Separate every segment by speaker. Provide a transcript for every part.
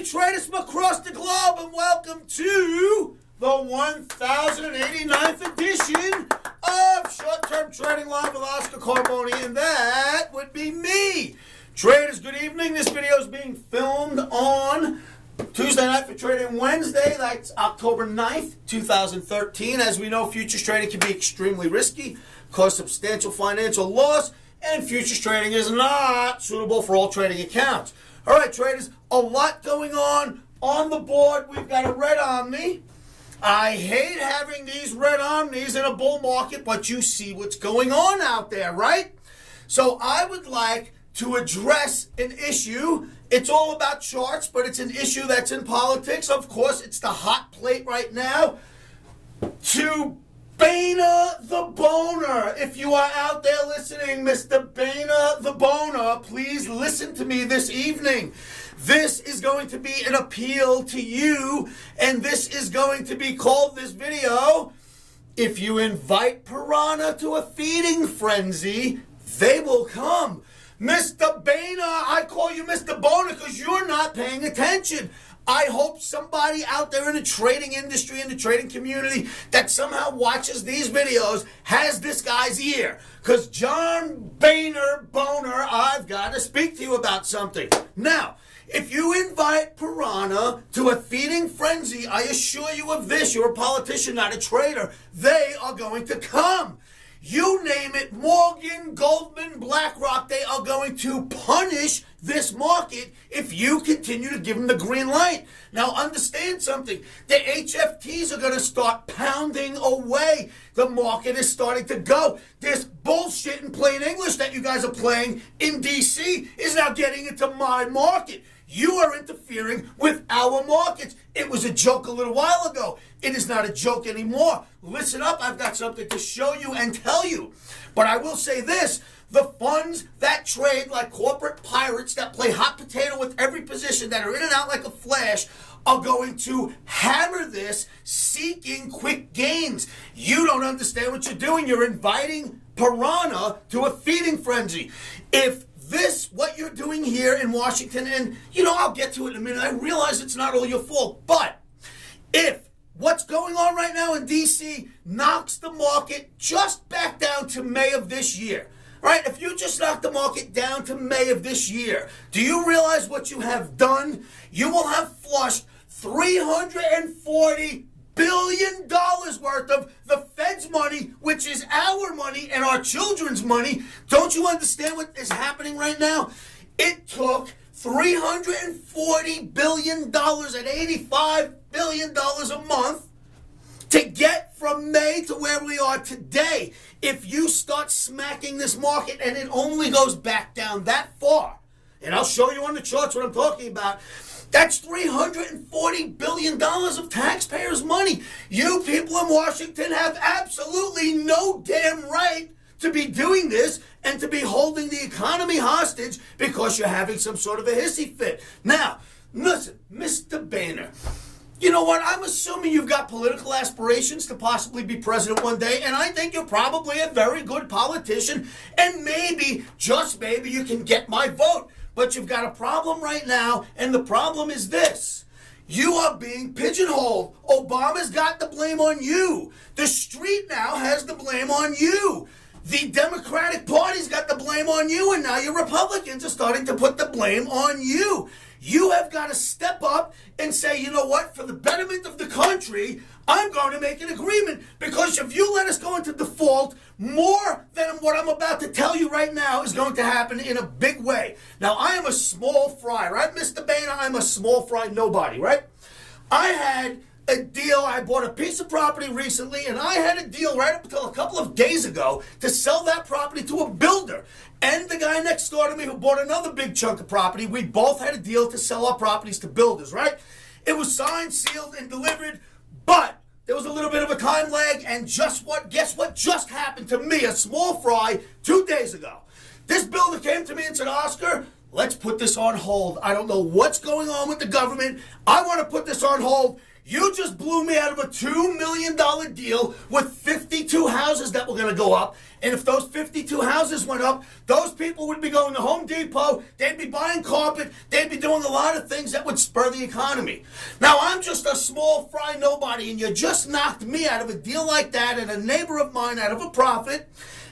Speaker 1: traders from across the globe, and welcome to the 1089th edition of Short-Term Trading Live with Oscar Carboni, and that would be me. Traders, good evening. This video is being filmed on Tuesday night for trading Wednesday. That's October 9th, 2013. As we know, futures trading can be extremely risky, cause substantial financial loss, and futures trading is not suitable for all trading accounts. All right, traders, a lot going on the board. We've got a red Omni. I hate having these red Omnis in a bull market, but you see what's going on out there, right? So I would like to address an issue. It's all about charts, but it's an issue that's in politics. Of course, it's the hot plate right now. To Boehner the Boner. If you are out there listening, Mr. Boehner the Boner, please listen to me this evening. This is going to be an appeal to you, and this is going to be called, this video, if you invite Piranha to a feeding frenzy, they will come. Mr. Boehner, I call you Mr. Boner because you're not paying attention. I hope somebody out there in the trading industry, in the trading community, that somehow watches these videos has this guy's ear. Because John Boehner, I've got to speak to you about something. Now, if you invite Piranha to a feeding frenzy, I assure you of this, you're a politician, not a trader, they are going to come. You name it, Morgan, Goldman, BlackRock, they are going to punish this market if you continue to give them the green light. Now understand something, the HFTs are going to start pounding away. The market is starting to go. This bullshit in plain English that you guys are playing in DC is now getting into my market. You are interfering with our markets. It was a joke a little while ago. It is not a joke anymore. Listen up, I've got something to show you and tell you. But I will say this, the funds that trade like corporate pirates that play hot potato with every position, that are in and out like a flash, are going to hammer this, seeking quick gains. You don't understand what you're doing. You're inviting Piranha to a feeding frenzy. If this, what you're doing here in Washington, and I'll get to it in a minute. I realize it's not all your fault, but if what's going on right now in DC knocks the market just back down to May of this year, right? If you just knock the market down to May of this year, do you realize what you have done? You will have flushed $340 billion worth of the Fed's money, which is our money and our children's money. Don't you understand what is happening right now? It took $340 billion at $85 billion a month to get from May to where we are today. If you start smacking this market and it only goes back down that far, and I'll show you on the charts what I'm talking about, that's $340 billion of taxpayers' money. You people in Washington have absolutely no damn right to be doing this and to be holding the economy hostage because you're having some sort of a hissy fit. Now, listen, Mr. Boehner, you know what? I'm assuming you've got political aspirations to possibly be president one day, and I think you're probably a very good politician, and maybe, just maybe, you can get my vote. But you've got a problem right now, and the problem is this. You are being pigeonholed. Obama's got the blame on you. The street now has the blame on you. The Democratic Party's got the blame on you, and now your Republicans are starting to put the blame on you. You have got to step up and say, you know what, for the betterment of the country, I'm going to make an agreement, because if you let us go into default, more than what I'm about to tell you right now is going to happen in a big way. Now, I am a small fry, right, Mr. Boehner? I'm a small fry nobody, right? I had a deal. I bought a piece of property recently, and I had a deal right up until a couple of days ago to sell that property to a builder. And the guy next door to me who bought another big chunk of property, we both had a deal to sell our properties to builders, right? It was signed, sealed, and delivered, but there was a little bit of a time lag, and guess what just happened to me, a small fry, 2 days ago? This builder came to me and said, Oscar, let's put this on hold. I don't know what's going on with the government. I want to put this on hold. You just blew me out of a $2 million deal with 52 houses that were going to go up. And if those 52 houses went up, those people would be going to Home Depot, they'd be buying carpet, they'd be doing a lot of things that would spur the economy. Now, I'm just a small fry nobody, and you just knocked me out of a deal like that and a neighbor of mine out of a profit.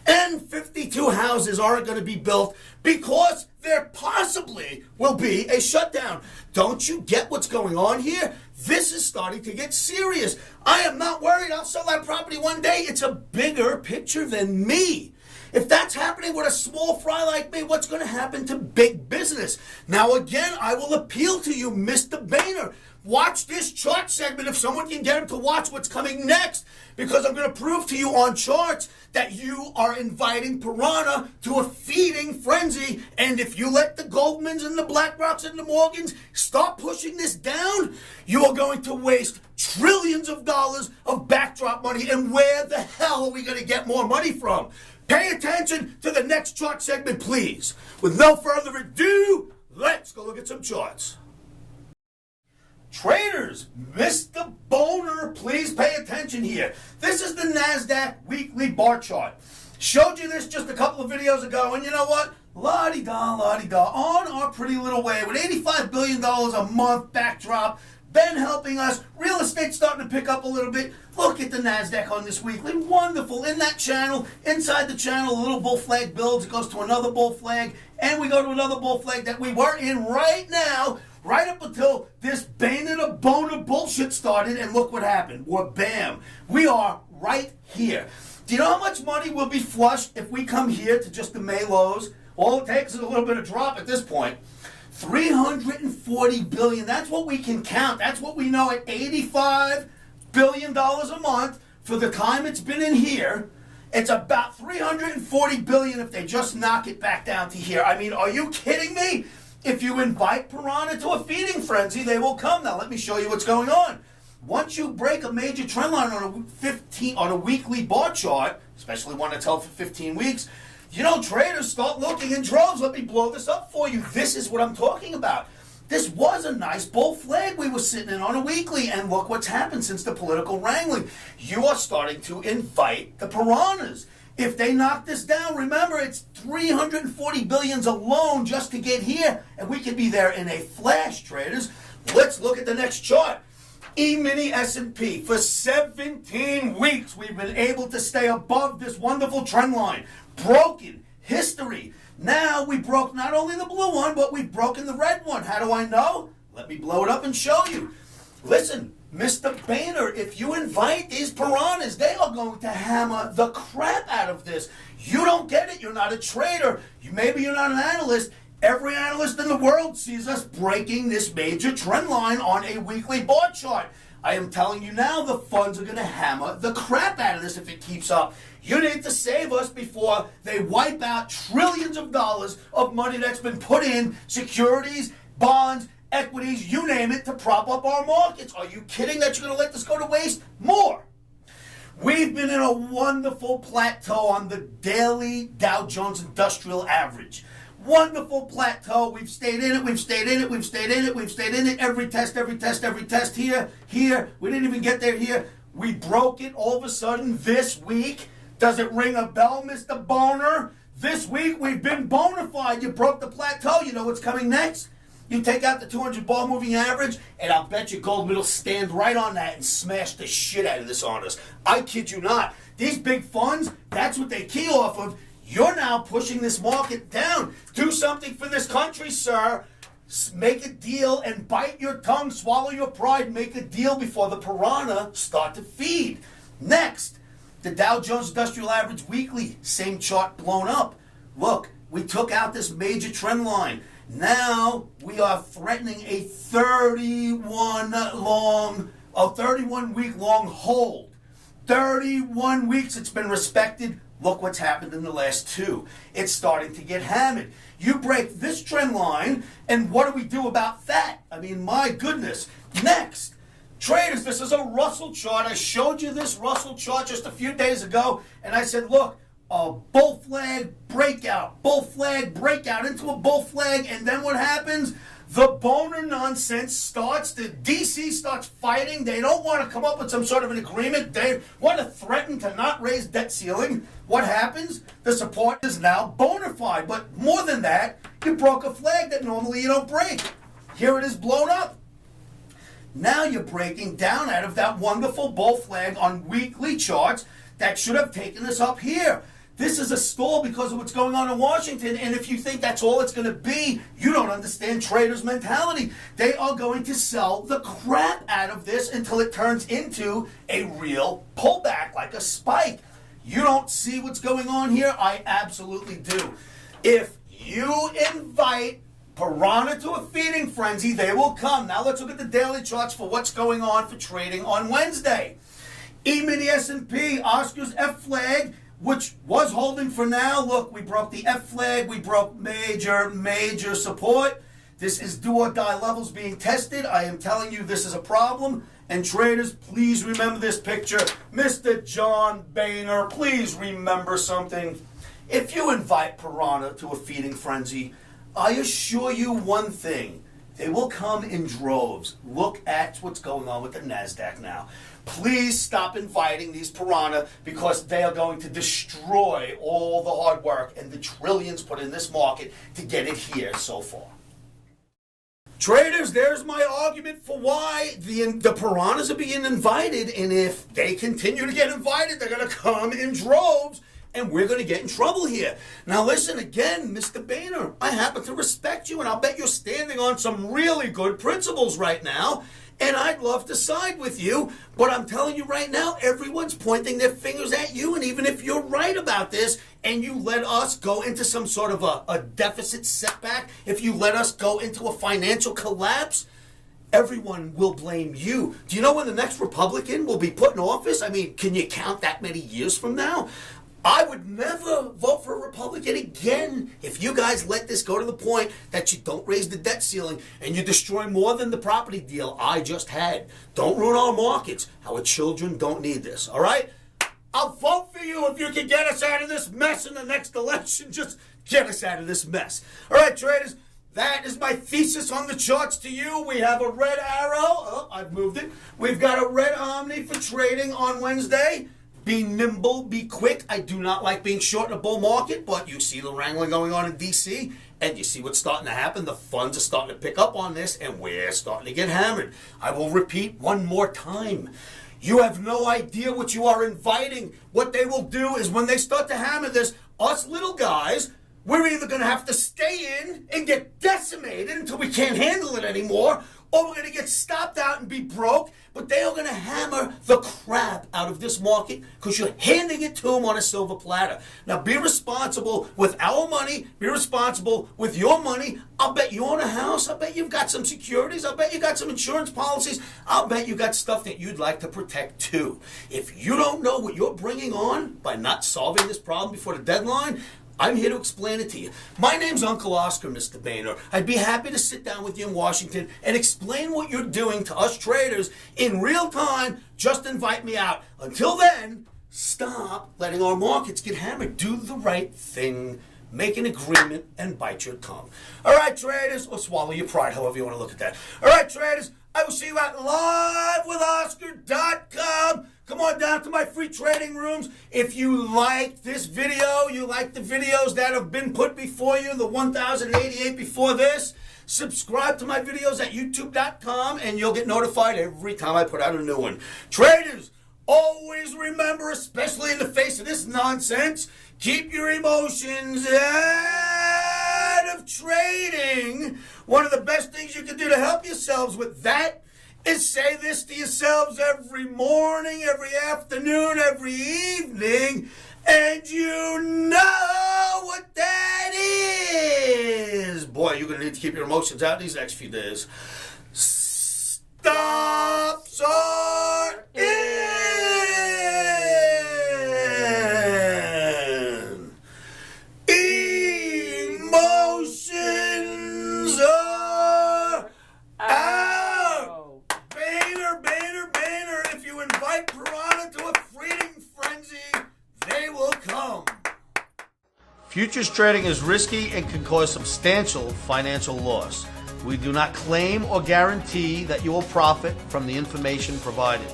Speaker 1: And 52 houses aren't going to be built because there possibly will be a shutdown. Don't you get what's going on here? This is starting to get serious. I am not worried I'll sell that property one day. It's a bigger picture than me. If that's happening with a small fry like me, what's going to happen to big business? Now, again, I will appeal to you, Mr. Boehner. Watch this chart segment if someone can get him to watch what's coming next, because I'm going to prove to you on charts that you are inviting Piranha to a feeding frenzy. And if you let the Goldmans and the BlackRocks and the Morgans start pushing this down, you are going to waste trillions of dollars of backdrop money. And where the hell are we going to get more money from? Pay attention to the next chart segment, please. With no further ado, let's go look at some charts. Traders, Mr. Boehner, please pay attention here. This is the NASDAQ weekly bar chart. Showed you this just a couple of videos ago, and you know what? La-di-da, la-di-da, on our pretty little way with $85 billion a month backdrop, been helping us. Real estate starting to pick up a little bit. Look at the NASDAQ on this weekly. Wonderful. In that channel, inside the channel, a little bull flag builds. It goes to another bull flag, and we go to another bull flag that we were in right now, right up until this Boehner bullshit started, and look what happened. Well, bam. We are right here. Do you know how much money will be flushed if we come here to just the May lows? All it takes is a little bit of drop at this point. $340 billion. That's what we can count. That's what we know at $85 billion a month for the time it's been in here. It's about $340 billion if they just knock it back down to here. I mean, are you kidding me? If you invite Piranha to a feeding frenzy, they will come. Now, let me show you what's going on. Once you break a major trend line on a weekly bar chart, especially one that's held for 15 weeks, you know, traders start looking in droves. Let me blow this up for you. This is what I'm talking about. This was a nice bull flag we were sitting in on a weekly, and look what's happened since the political wrangling. You are starting to invite the piranhas. If they knock this down, remember, it's $340 billion alone just to get here, and we could be there in a flash, traders. Let's look at the next chart. E-mini S&P. For 17 weeks, we've been able to stay above this wonderful trend line. Broken history. Now we broke not only the blue one, but we've broken the red one. How do I know? Let me blow it up and show you. Listen, Mr. Boehner, if you invite these piranhas, they are going to hammer the crap out of this. You don't get it. You're not a trader. Maybe you're not an analyst. Every analyst in the world sees us breaking this major trend line on a weekly bar chart. I am telling you now, the funds are going to hammer the crap out of this if it keeps up. You need to save us before they wipe out trillions of dollars of money that's been put in securities, bonds, equities, you name it, to prop up our markets. Are you kidding that you're going to let this go to waste? More. We've been in a wonderful plateau on the daily Dow Jones Industrial Average. Wonderful plateau. We've stayed in it. We've stayed in it. We've stayed in it. We've stayed in it. Every test, every test, every test. Here. We didn't even get there here. We broke it all of a sudden this week. Does it ring a bell, Mr. Boehner? This week we've been bona fide. You broke the plateau. You know what's coming next? You take out the 200 bar moving average, and I'll bet you Goldman will stand right on that and smash the shit out of this on us. I kid you not. These big funds, that's what they key off of. You're now pushing this market down. Do something for this country, sir. Make a deal and bite your tongue, swallow your pride, make a deal before the piranha start to feed. Next, the Dow Jones Industrial Average Weekly, same chart blown up. Look, we took out this major trend line. Now we are threatening a 31 week long hold. 31 weeks it's been respected. Look what's happened in the last two. It's starting to get hammered. You break this trend line, and what do we do about that? I mean, my goodness. Next, traders, this is a Russell chart. I showed you this Russell chart just a few days ago, and I said, look, a bull flag breakout into a bull flag, and then what happens? The Boehner nonsense starts, the DC starts fighting. They don't want to come up with some sort of an agreement. They want to threaten to not raise debt ceiling. What happens? The support is now bona fide. But more than that, you broke a flag that normally you don't break. Here it is blown up. Now you're breaking down out of that wonderful bull flag on weekly charts that should have taken us up here. This is a stall because of what's going on in Washington, and if you think that's all it's going to be, you don't understand traders' mentality. They are going to sell the crap out of this until it turns into a real pullback, like a spike. You don't see what's going on here? I absolutely do. If you invite Piranha to a feeding frenzy, they will come. Now let's look at the daily charts for what's going on for trading on Wednesday. Emini S&P, Oscar's F flag, which was holding for now. Look, we broke the F flag. We broke major support. This is do or die levels being tested. I am telling you this is a problem. And traders, please remember this picture. Mr. John Boehner, please remember something. If you invite Piranha to a feeding frenzy, I assure you one thing. They will come in droves. Look at what's going on with the NASDAQ now. Please stop inviting these Piranha because they are going to destroy all the hard work and the trillions put in this market to get it here so far. Traders, there's my argument for why the Piranhas are being invited, and if they continue to get invited, they're going to come in droves. And we're going to get in trouble here. Now listen again, Mr. Boehner, I happen to respect you, and I'll bet you're standing on some really good principles right now, and I'd love to side with you, but I'm telling you right now, everyone's pointing their fingers at you, and even if you're right about this, and you let us go into some sort of a deficit setback, if you let us go into a financial collapse, everyone will blame you. Do you know when the next Republican will be put in office? I mean, can you count that many years from now? I would never vote for a Republican again if you guys let this go to the point that you don't raise the debt ceiling and you destroy more than the property deal I just had. Don't ruin our markets. Our children don't need this, all right? I'll vote for you if you can get us out of this mess in the next election. Just get us out of this mess. All right, traders, that is my thesis on the charts to you. We have a red arrow. Oh, I've moved it. We've got a red omni for trading on Wednesday. Be nimble, be quick. I do not like being short in a bull market, but you see the wrangling going on in DC, and you see what's starting to happen. The funds are starting to pick up on this, and we're starting to get hammered. I will repeat one more time. You have no idea what you are inviting. What they will do is when they start to hammer this, us little guys, we're either going to have to stay in and get decimated until we can't handle it anymore, or we're going to get stopped out and be broke, but they are going to hammer the crap out of this market because you're handing it to them on a silver platter. Now, be responsible with our money. Be responsible with your money. I'll bet you own a house. I'll bet you've got some securities. I'll bet you got some insurance policies. I'll bet you got stuff that you'd like to protect too. If you don't know what you're bringing on by not solving this problem before the deadline, I'm here to explain it to you. My name's Uncle Oscar, Mr. Boehner. I'd be happy to sit down with you in Washington and explain what you're doing to us traders in real time. Just invite me out. Until then, stop letting our markets get hammered. Do the right thing. Make an agreement and bite your tongue. All right, traders, or swallow your pride, however you want to look at that. All right, traders, I will see you at livewithoscar.com. Come on down to my free trading rooms. If you like this video, you like the videos that have been put before you, the 1,088 before this, subscribe to my videos at youtube.com and you'll get notified every time I put out a new one. Traders, always remember, especially in the face of this nonsense, keep your emotions out of trading. One of the best things you can do to help yourselves with that is say this to yourselves every morning, every afternoon, every evening, and you know what that is. Boy, you're going to need to keep your emotions out these next few days. Stops are in. Emotions are out. Boehner, if you invite Piranha to a feeding frenzy, they will come. Futures trading is risky and can cause substantial financial loss. We do not claim or guarantee that you will profit from the information provided.